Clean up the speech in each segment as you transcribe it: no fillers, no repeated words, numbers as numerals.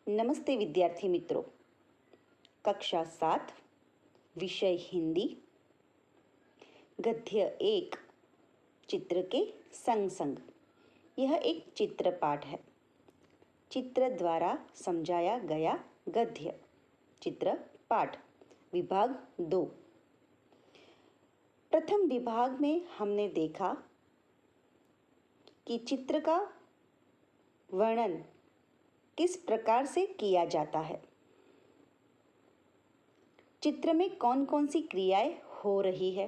नमस्ते विद्यार्थी मित्रों। कक्षा 7 विषय हिंदी, गद्य 1 चित्र के संग संग। यह एक चित्र पाठ है। चित्र द्वारा समझाया गया गद्य। चित्र पाठ विभाग 2। प्रथम विभाग में हमने देखा कि चित्र का वर्णन किस प्रकार से किया जाता है, चित्र में कौन कौन सी क्रियाएं हो रही है।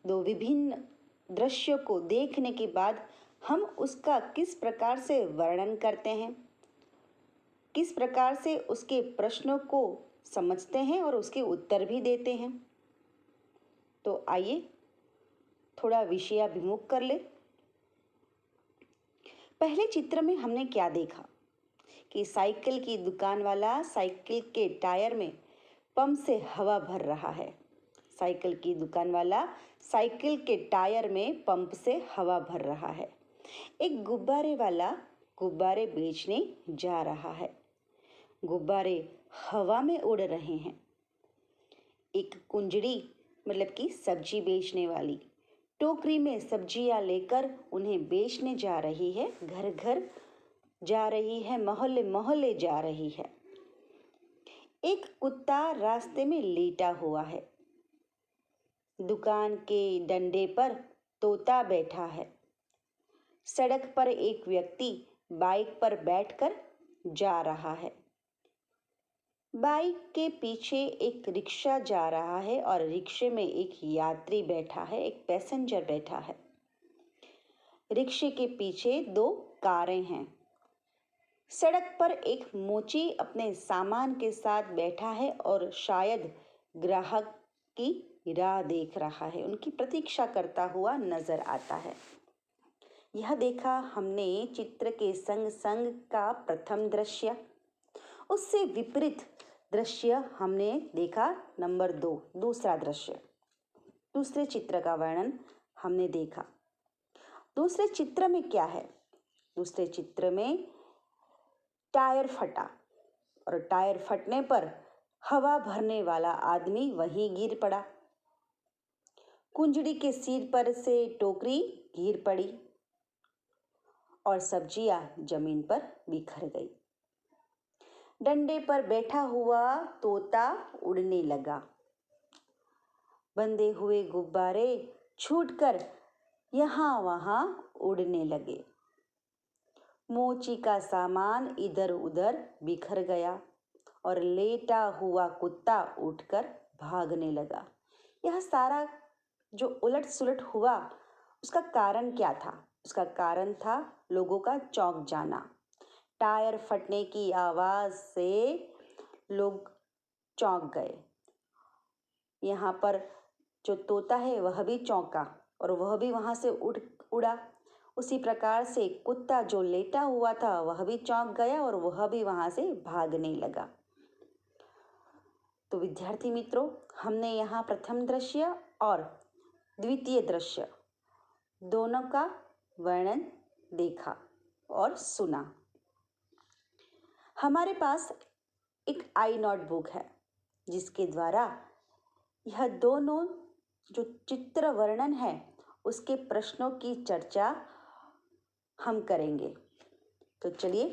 दो विभिन्न दृश्यों को देखने के बाद हम उसका किस प्रकार से वर्णन करते हैं, किस प्रकार से उसके प्रश्नों को समझते हैं और उसके उत्तर भी देते हैं। तो आइए थोड़ा विषयाभिमुख कर ले। पहले चित्र में हमने क्या देखा कि साइकिल की दुकान वाला साइकिल के टायर में पंप से हवा भर रहा है। साइकिल की दुकान वाला साइकिल के टायर में पंप से हवा भर रहा है। एक गुब्बारे वाला गुब्बारे बेचने जा रहा है। गुब्बारे हवा में उड़ रहे हैं। एक कुंजड़ी मतलब कि सब्जी बेचने वाली टोकरी में सब्जियां लेकर उन्हें बेचने जा रही है। घर घर जा रही है, मोहल्ले मोहल्ले जा रही है। एक कुत्ता रास्ते में लेटा हुआ है। दुकान के डंडे पर तोता बैठा है। सड़क पर एक व्यक्ति बाइक पर बैठकर जा रहा है। बाइक के पीछे एक रिक्शा जा रहा है और रिक्शे में एक यात्री बैठा है, एक पैसेंजर बैठा है। रिक्शे के पीछे 2 कारें हैं। सड़क पर एक मोची अपने सामान के साथ बैठा है और शायद ग्राहक की राह देख रहा है, उनकी प्रतीक्षा करता हुआ नजर आता है। यह देखा हमने चित्र के संग संग का प्रथम दृश्य। उससे विपरीत दृश्य हमने देखा नंबर 2, दूसरा दृश्य। दूसरे चित्र का वर्णन हमने देखा। दूसरे चित्र में क्या है? दूसरे चित्र में टायर फटा और टायर फटने पर हवा भरने वाला आदमी वहीं गिर पड़ा। कुंजड़ी के सिर पर से टोकरी गिर पड़ी और सब्जियां जमीन पर बिखर गई। डंडे पर बैठा हुआ तोता उड़ने लगा। बंधे हुए गुब्बारे छूटकर यहाँ वहाँ उड़ने लगे। मोची का सामान इधर उधर बिखर गया और लेटा हुआ कुत्ता उठकर भागने लगा। यह सारा जो उलट सुलट हुआ, उसका कारण क्या था? उसका कारण था लोगों का चौंक जाना। टायर फटने की आवाज से लोग चौंक गए। यहाँ पर जो तोता है वह भी चौंका और वह भी वहां से उड़ा। उसी प्रकार से कुत्ता जो लेटा हुआ था वह भी चौंक गया और वह भी वहां से भागने लगा। तो विद्यार्थी मित्रों, हमने यहाँ प्रथम दृश्य और द्वितीय दृश्य दोनों का वर्णन देखा और सुना। हमारे पास एक आई नोटबुक है जिसके द्वारा यह दोनों जो चित्र वर्णन है उसके प्रश्नों की चर्चा हम करेंगे। तो चलिए,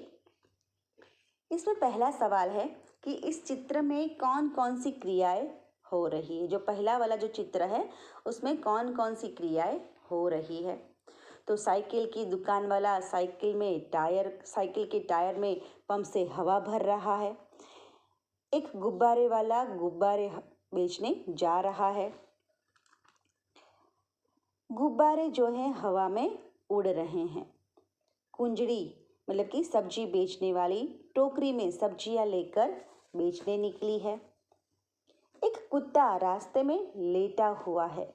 इसमें पहला सवाल है कि इस चित्र में कौन कौन सी क्रियाएं हो रही है। जो पहला वाला जो चित्र है उसमें कौन कौन सी क्रियाएं हो रही है। तो साइकिल की दुकान वाला साइकिल के टायर में पंप से हवा भर रहा है। एक गुब्बारे वाला गुब्बारे बेचने जा रहा है। गुब्बारे जो हैं हवा में उड़ रहे हैं। कुंजड़ी मतलब कि सब्जी बेचने वाली टोकरी में सब्जियां लेकर बेचने निकली है। एक कुत्ता रास्ते में लेटा हुआ है।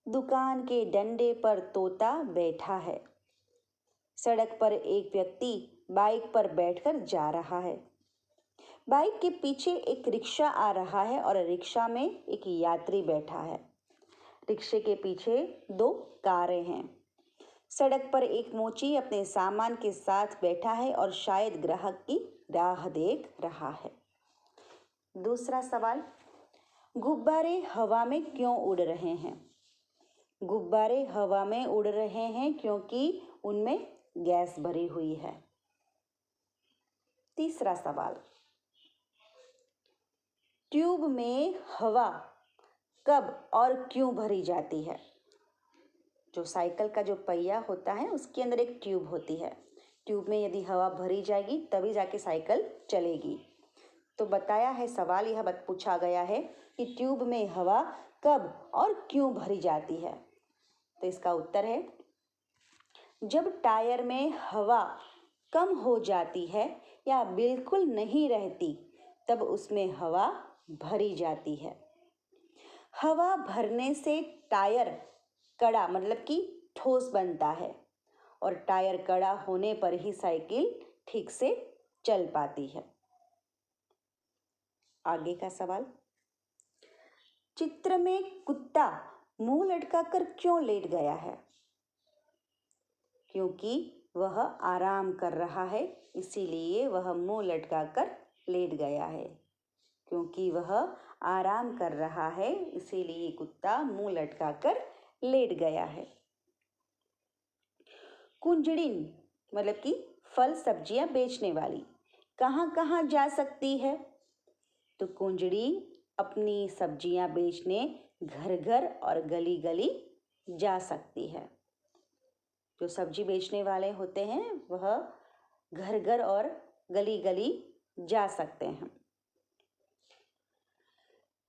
दुकान के डंडे पर तोता बैठा है। सड़क पर एक व्यक्ति बाइक पर बैठकर जा रहा है। बाइक के पीछे एक रिक्शा आ रहा है और रिक्शा में एक यात्री बैठा है। रिक्शे के पीछे 2 कारें हैं। सड़क पर एक मोची अपने सामान के साथ बैठा है और शायद ग्राहक की राह देख रहा है। दूसरा सवाल, गुब्बारे हवा में क्यों उड़ रहे हैं? गुब्बारे हवा में उड़ रहे हैं क्योंकि उनमें गैस भरी हुई है। तीसरा सवाल, ट्यूब में हवा कब और क्यों भरी जाती है? जो साइकिल का जो पहिया होता है उसके अंदर एक ट्यूब होती है। ट्यूब में यदि हवा भरी जाएगी तभी जाके साइकिल चलेगी। तो बताया है, सवाल यह पूछा गया है कि ट्यूब में हवा कब और क्यों भरी जाती है। तो इसका उत्तर है, जब टायर में हवा कम हो जाती है या बिल्कुल नहीं रहती तब उसमें हवा भरी जाती है। हवा भरने से टायर कड़ा मतलब कि ठोस बनता है और टायर कड़ा होने पर ही साइकिल ठीक से चल पाती है। आगे का सवाल, चित्र में कुत्ता मुंह लटकाकर क्यों लेट गया है? क्योंकि वह आराम कर रहा है, इसीलिए वह मुंह लटकाकर लेट गया है। क्योंकि वह आराम कर रहा है, इसीलिए कुत्ता मुंह लटकाकर लेट गया है। कुंजड़िन मतलब कि फल सब्जियां बेचने वाली कहाँ कहाँ जा सकती है? तो कुंजड़ी अपनी सब्जियां बेचने घर घर और गली गली जा सकती है। जो सब्जी बेचने वाले होते हैं वह घर घर और गली गली जा सकते हैं।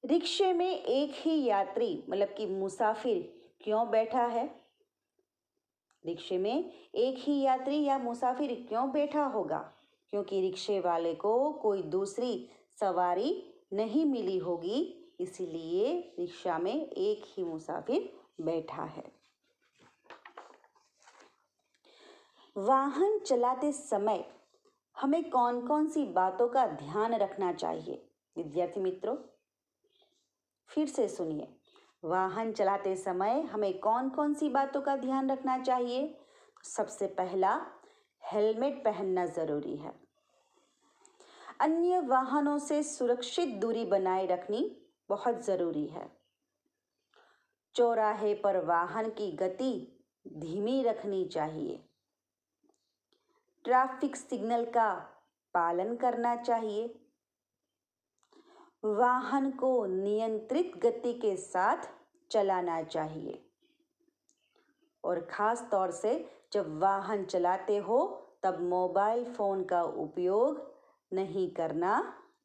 रिक्शे में एक ही यात्री मतलब कि मुसाफिर क्यों बैठा है? रिक्शे में एक ही यात्री या मुसाफिर क्यों बैठा होगा? क्योंकि रिक्शे वाले को कोई दूसरी सवारी नहीं मिली होगी, इसलिए रिक्शा में एक ही मुसाफिर बैठा है। वाहन चलाते समय हमें कौन कौन सी बातों का ध्यान रखना चाहिए? विद्यार्थी मित्रों, फिर से सुनिए, वाहन चलाते समय हमें कौन कौन सी बातों का ध्यान रखना चाहिए? सबसे पहला, हेलमेट पहनना जरूरी है। अन्य वाहनों से सुरक्षित दूरी बनाए रखनी बहुत जरूरी है। चौराहे पर वाहन की गति धीमी रखनी चाहिए। ट्रैफिक सिग्नल का पालन करना चाहिए। वाहन को नियंत्रित गति के साथ चलाना चाहिए और खास तौर से जब वाहन चलाते हो तब मोबाइल फोन का उपयोग नहीं करना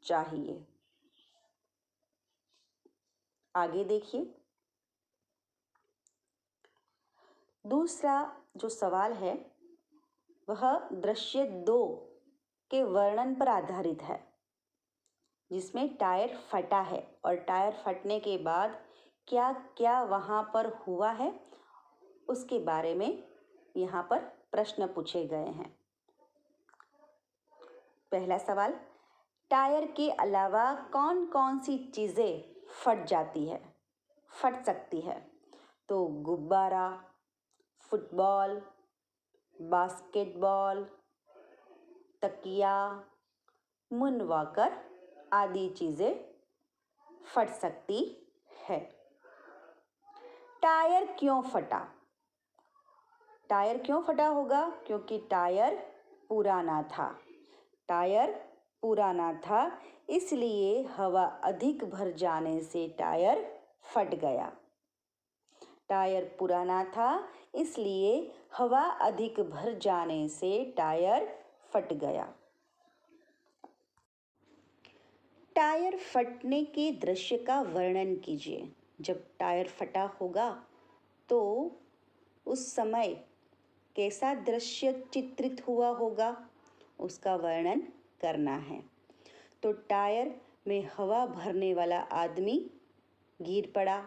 चाहिए। आगे देखिए, दूसरा जो सवाल है वह दृश्य 2 के वर्णन पर आधारित है, जिसमें टायर फटा है और टायर फटने के बाद क्या क्या वहाँ पर हुआ है उसके बारे में यहाँ पर प्रश्न पूछे गए हैं। पहला सवाल, टायर के अलावा कौन कौन सी चीज़ें फट सकती है? तो गुब्बारा, फुटबॉल, बास्केटबॉल, तकिया, मून वॉकर आदि चीज़ें फट सकती है। टायर क्यों फटा? टायर क्यों फटा होगा? क्योंकि टायर पुराना था। टायर पुराना था, इसलिए हवा अधिक भर जाने से टायर फट गया। टायर पुराना था, इसलिए हवा अधिक भर जाने से टायर फट गया। टायर फटने के दृश्य का वर्णन कीजिए। जब टायर फटा होगा तो उस समय कैसा दृश्य चित्रित हुआ होगा, उसका वर्णन करना है। तो टायर में हवा भरने वाला आदमी गिर पड़ा।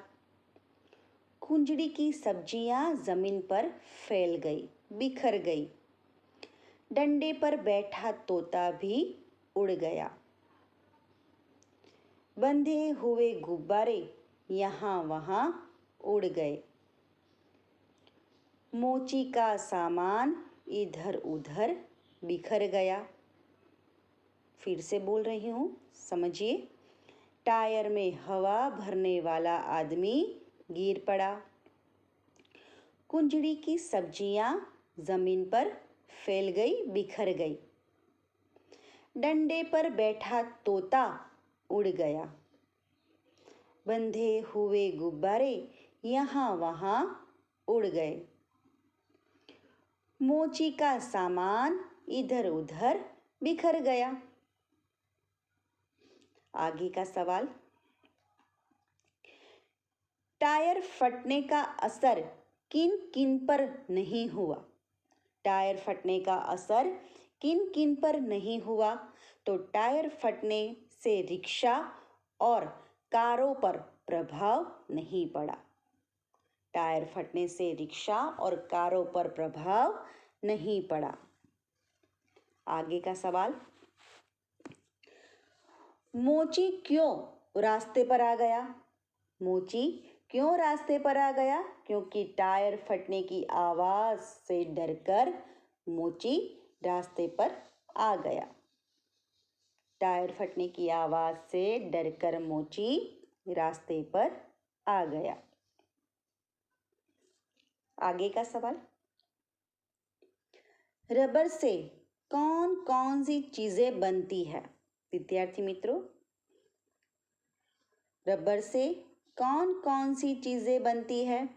कुंजड़ी की सब्जियां जमीन पर फैल गई, बिखर गई। डंडे पर बैठा तोता भी उड़ गया। बंधे हुए गुब्बारे यहाँ वहाँ उड़ गए। मोची का सामान इधर उधर बिखर गया। फिर से बोल रही हूँ, समझिए। टायर में हवा भरने वाला आदमी गिर पड़ा। कुंजड़ी की सब्जियां जमीन पर फैल गई, बिखर गई। डंडे पर बैठा तोता उड़ गया। बंधे हुए गुब्बारे यहाँ वहाँ उड़ गए। मोची का सामान इधर उधर बिखर गया। आगे का सवाल, टायर फटने का असर किन किन पर नहीं हुआ? टायर फटने का असर किन किन पर नहीं हुआ? तो टायर फटने से रिक्शा और कारों पर प्रभाव नहीं पड़ा। टायर फटने से रिक्शा और कारों पर प्रभाव नहीं पड़ा। आगे का सवाल, मोची क्यों रास्ते पर आ गया? मोची क्यों रास्ते पर आ गया? क्योंकि टायर फटने की आवाज से डरकर मोची रास्ते पर आ गया। टायर फटने की आवाज से डरकर मोची रास्ते पर आ गया। आगे का सवाल, रबर से कौन कौन सी चीजें बनती है? विद्यार्थी मित्रों, रबर से कौन कौन सी चीजें बनती है?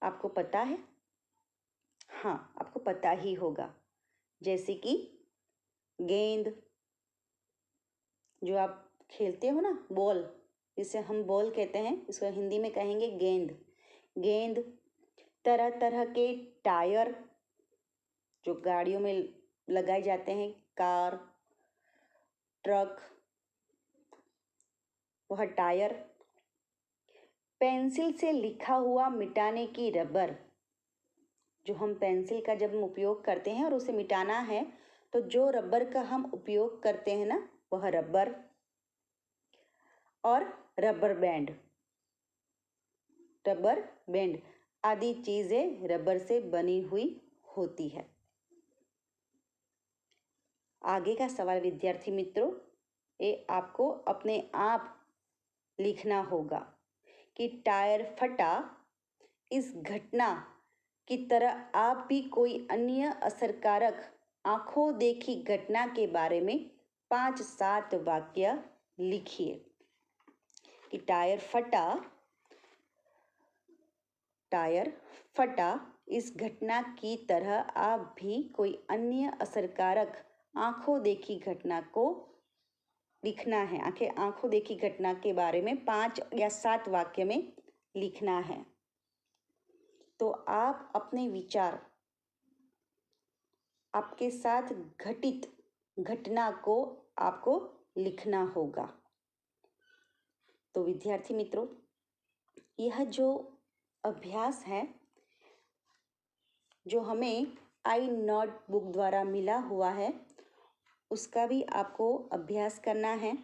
आपको पता है? हाँ, आपको पता ही होगा। जैसे कि गेंद, जो आप खेलते हो ना, बॉल, जिसे हम बॉल कहते हैं, इसको हिंदी में कहेंगे गेंद। गेंद, तरह तरह के टायर जो गाड़ियों में लगाए जाते हैं, कार, ट्रक, वह टायर। पेंसिल से लिखा हुआ मिटाने की रबर, जो हम पेंसिल का जब हम उपयोग करते हैं और उसे मिटाना है तो जो रबर का हम उपयोग करते हैं ना, वह रबर। और रबर बैंड, रबर बैंड आदि चीजें रबर से बनी हुई होती है। आगे का सवाल विद्यार्थी मित्रों, ये आपको अपने आप लिखना होगा कि टायर फटा इस घटना की तरह आप भी कोई अन्य असरकारक आंखों देखी घटना के बारे में 5-7 वाक्य लिखिए। कि टायर फटा इस घटना की तरह आप भी कोई अन्य असरकारक आंखों देखी घटना को लिखना है। आंखों देखी घटना के बारे में 5 या 7 वाक्य में लिखना है। तो आप अपने विचार, आपके साथ घटित घटना को आपको लिखना होगा। तो विद्यार्थी मित्रों, यह जो अभ्यास है, जो हमें आई नोट बुक द्वारा मिला हुआ है, उसका भी आपको अभ्यास करना है।